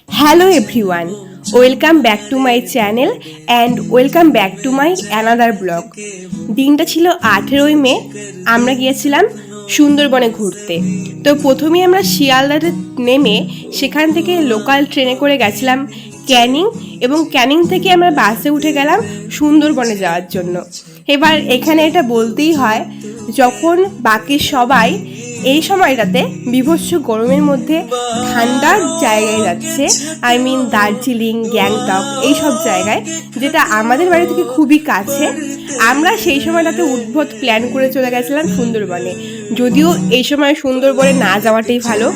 Hello everyone, welcome back to my channel and welcome back to my another vlog. দিনটা ছিল 18ই মে। আমরা গিয়েছিলাম সুন্দরবনে ঘুরতে। তো প্রথমেই আমরা শিয়ালদাতে নেমে সেখান থেকে লোকাল ট্রেনে করে গেছিলাম ক্যানিং, এবং ক্যানিং থেকে আমরা বাসে উঠে গেলাম সুন্দরবনে যাওয়ার জন্য। এবার এখানে এটা বলতেই হয়, যখন বাকি সবাই এই সময়টাতে বিভৎস গরমের মধ্যে ঠান্ডার জায়গায় যাচ্ছে, দার্জিলিং, গ্যাংটক এইসব জায়গায়, যেটা আমাদের বাড়ি থেকে খুবই কাছে, আমরা সেই সময়টাতে উদ্ভট প্ল্যান করে চলে গেছিলাম সুন্দরবনে। যদিও এই সময় সুন্দরবনে না যাওয়াটাই ভালো,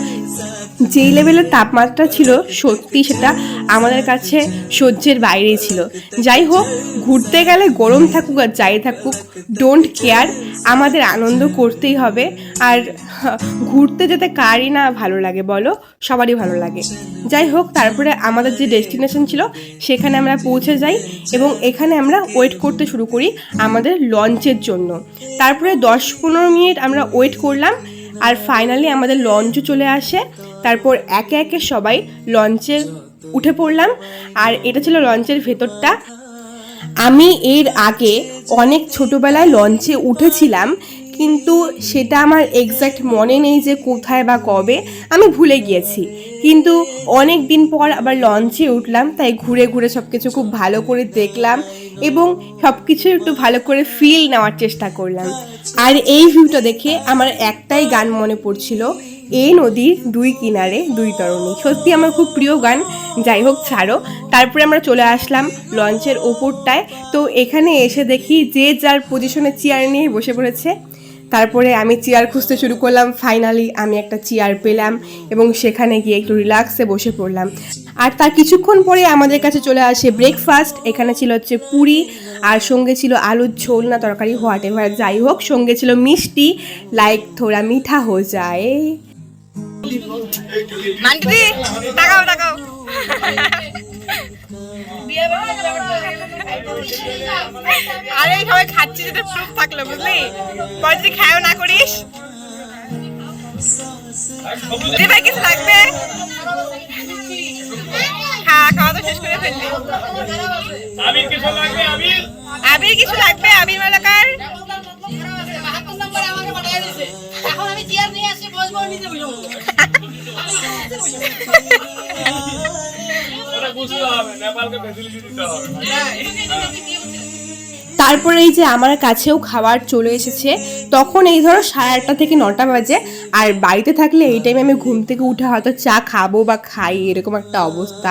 যেই লেভেলের তাপমাত্রা ছিল সত্যি সেটা আমাদের কাছে সহ্যের বাইরেই ছিল। যাই হোক, ঘুরতে গেলে গরম থাকুক আর যাই থাকুক, ডোন্ট কেয়ার, আমাদের আনন্দ করতেই হবে। আর ঘুরতে যেতে কারই না ভালো লাগে বলো, সবারই ভালো লাগে। যাই হোক, তারপরে আমাদের যে ডেস্টিনেশন ছিল সেখানে আমরা পৌঁছে যাই, এবং এখানে আমরা ওয়েট করতে শুরু করি আমাদের লঞ্চের জন্য। তারপরে 10-15 মিনিট আমরা ওয়েট করলাম, আর ফাইনালি আমাদের লঞ্চও চলে আসে। তারপর একে একে সবাই লঞ্চে উঠে পড়লাম, আর এটা ছিল লঞ্চের ভেতরটা। আমি এর আগে অনেক ছোটোবেলায় লঞ্চে উঠেছিলাম, কিন্তু সেটা আমার এক্স্যাক্ট মনে নেই যে কোথায় বা কবে, আমি ভুলে গিয়েছি। কিন্তু অনেক দিন পর আবার লঞ্চে উঠলাম, তাই ঘুরে ঘুরে সব কিছু খুব ভালো করে দেখলাম এবং সব কিছু একটু ভালো করে ফিল নেওয়ার চেষ্টা করলাম। আর এই ভিউটা দেখে আমার একটাই গান মনে পড়ছিল, এই নদীর দুই কিনারে দুই তরণী। সত্যি আমার খুব প্রিয় গান। যাই হোক, ছাড়ো। তারপরে আমরা চলে আসলাম লঞ্চের ওপরটায়। তো এখানে এসে দেখি যে যার পজিশনে চেয়ার নিয়ে বসে পড়েছে। তারপরে আমি চেয়ার খুঁজতে শুরু করলাম। ফাইনালি আমি একটা চেয়ার পেলাম এবং সেখানে গিয়ে একটু রিল্যাক্সে বসে পড়লাম। আর তার কিছুক্ষণ পরে আমাদের কাছে চলে আসে ব্রেকফাস্ট। এখানে ছিল হচ্ছে পুরি, আর সঙ্গে ছিল আলুর ঝোল না তরকারি, হোয়াট এভার, যাই হোক, সঙ্গে ছিল মিষ্টি, লাইক থোড়া মিঠা হো যায়। আরে সবাই খাচ্ছি যেটা প্রুফ থাকলো, বুঝলি? পরে যদি খায়ও না করিস। ভাই কিছু লাগবে? খাওয়া তো শেষ করে ফেললি। আবির কিছু লাগবে? আবির কিছু লাগবে? আবির মালাকার এখন আমি চেয়ার নিয়ে আসি, বসবো, নিতে বসবো। তারপরে এই যে আমার কাছেও খাবার চলে এসেছে। তখন এই ধরো 8:30 থেকে 9টা বাজে, আর বাড়িতে থাকলে এই টাইমে আমি ঘুম থেকে উঠে হয়তো চা খাবো বা খাই, এরকম একটা অবস্থা।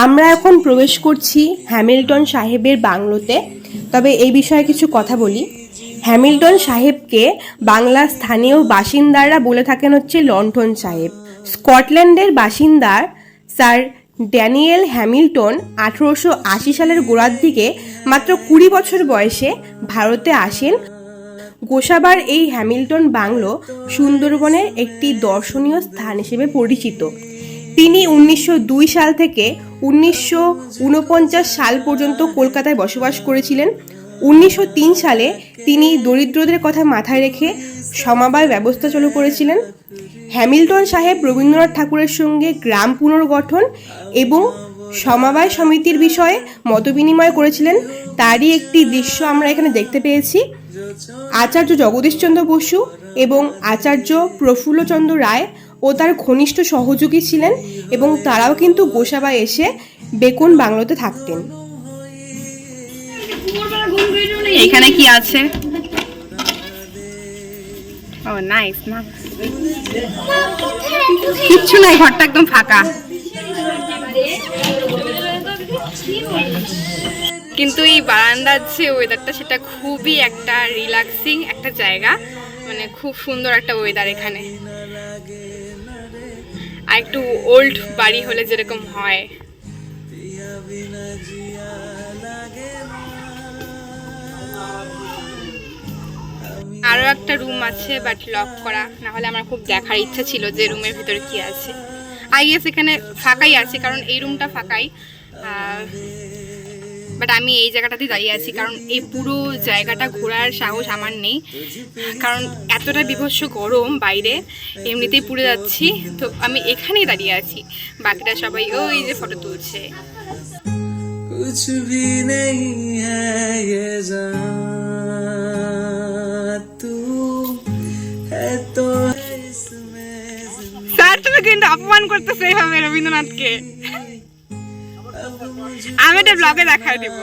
আমরা এখন প্রবেশ করছি হ্যামিল্টন সাহেবের বাংলোতে। তবে এই বিষয়ে কিছু কথা বলি। হ্যামিল্টন সাহেবকে বাংলার স্থানীয় বাসিন্দারা বলে থাকেন হচ্ছে লণ্ঠন সাহেব। স্কটল্যান্ডের বাসিন্দা স্যার ড্যানিয়েল হ্যামিল্টন 1880 সালের গোড়ার দিকে মাত্র 20 বছর বয়সে ভারতে আসেন। গোসাবার এই হ্যামিল্টন বাংলো সুন্দরবনের একটি দর্শনীয় স্থান হিসেবে পরিচিত। তিনি 1902 সাল থেকে 1949 সাল পর্যন্ত কলকাতায় বসবাস করেছিলেন। 1903 সালে তিনি দরিদ্রদের কথা মাথায় রেখে সমবায় ব্যবস্থা চালু করেছিলেন। হ্যামিল্টন সাহেব রবীন্দ্রনাথ ঠাকুরের সঙ্গে গ্রাম পুনর্গঠন এবং সমবায় সমিতির বিষয়ে মতবিনিময় করেছিলেন। তারই একটি দৃশ্য আমরা এখানে দেখতে পেয়েছি। আচার্য জগদীশচন্দ্র বসু এবং আচার্য প্রফুল্লচন্দ্র রায় ও তার ঘনিষ্ঠ সহযোগী ছিলেন, এবং তারাও কিন্তু গোসাবায় এসে বেকন বাংলোতে থাকতেন। এখানে কি আছে? ও নাইস না, কিচ্ছু নাই, ঘরটা একদম ফাঁকা। কিন্তু এই বারান্দার যে ওয়েদারটা, সেটা খুবই একটা রিল্যাক্সিং একটা জায়গা, মানে খুব সুন্দর একটা ওয়েদার এখানে। আর একটু ওল্ড বাড়ি হলে যেরকম হয়। আরো একটা রুম আছে, বাট লক করা, না হলে আমার খুব দেখার ইচ্ছা ছিল যে রুমের ভিতরে কি আছে। আই গেস এখানে ফাঁকাই আছে, কারণ এই রুমটা ফাঁকাই। বাট আমি এই জায়গাটাতেই দাঁড়িয়ে আছি, কারণ এই পুরো জায়গাটা ঘোরার সাহস আমার নেই, কারণ এতটা বিভৎস গরম বাইরে, এমনিতেই পুড়ে যাচ্ছি। তো আমি এখানেই দাঁড়িয়ে আছি, বাকিটা সবাই ওই যে ফটো তুলছে। कुछ भी नहीं है ये जान तू है तो है इसमें স্যার তুমি কিন্তু অপমান করতেছো এইভাবে রবীন্দ্রনাথকে। আমি এটা ব্লগে দেখায় দেবো,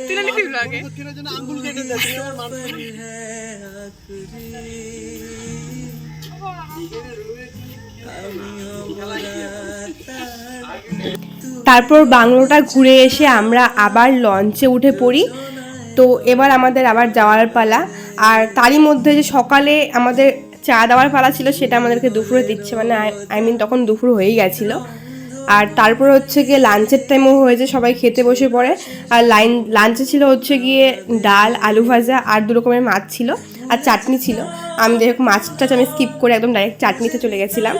তুলে নিবি ব্লগে। তারপর বাংলোটা ঘুরে এসে আমরা আবার লঞ্চে উঠে পড়ি। তো এবার আমাদের আবার যাওয়ার পালা। আর তারই মধ্যে যে সকালে আমাদের চা দেওয়ার পালা ছিল, সেটা আমাদেরকে দুপুরে দিচ্ছে, মানে আই মিন তখন দুপুর হয়েই গেছিলো। আর তারপর হচ্ছে গিয়ে লাঞ্চের টাইমও হয়েছে, সবাই খেতে বসে পড়ে। আর লাঞ্চে ছিল হচ্ছে গিয়ে ডাল, আলু ভাজা আর 2 রকমের মাছ ছিল, আর চাটনি ছিল। আমি যাই হোক মাছটা আমি স্কিপ করে একদম ডাইরেক্ট চাটনিতে চলে গেছিলাম।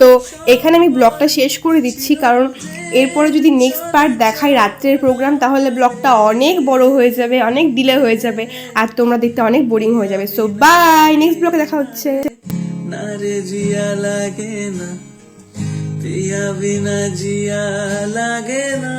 তো এখানে আমি ব্লগটা শেষ করে দিচ্ছি, কারণ এরপরে যদি নেক্সট পার্ট দেখাই রাত্রের প্রোগ্রাম, তাহলে ব্লগটা অনেক বড় হয়ে যাবে, অনেক ডিলে হয়ে যাবে, আর তোমরা দেখতে অনেক বোরিং হয়ে যাবে। সো বাই, নেক্সট ব্লগে দেখা হচ্ছে। ना रे जिया लागे ना पिया बिना जिया लागे ना।